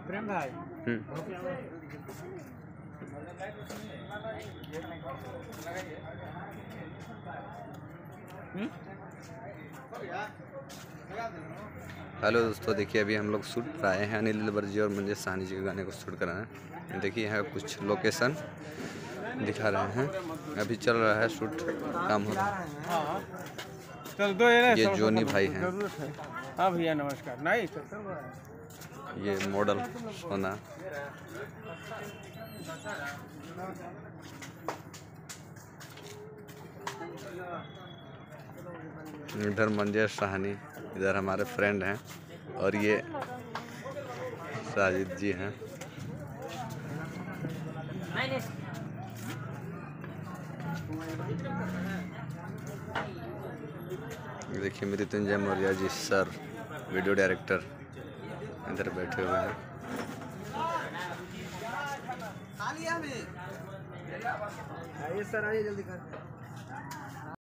प्रेम भाई। हेलो दोस्तों, देखिए अभी हम लोग शूट पर आए हैं अनिल बर्जी और मंजेश साहनी जी के गाने को शूट कराना। देखिए यहाँ कुछ लोकेशन दिखा रहे हैं। अभी चल रहा है शूट, काम हो रहा है। ये जोनी भाई हैं। हाँ भैया नमस्कार। नहीं ये मॉडल सोना। इधर मंजेश साहनी, इधर हमारे फ्रेंड हैं और ये साजिद जी हैं। देखिए Mrityunjay Maurya ji sir, video director इधर बैठे हुए हैं। आइए सर, आइए जल्दी कर।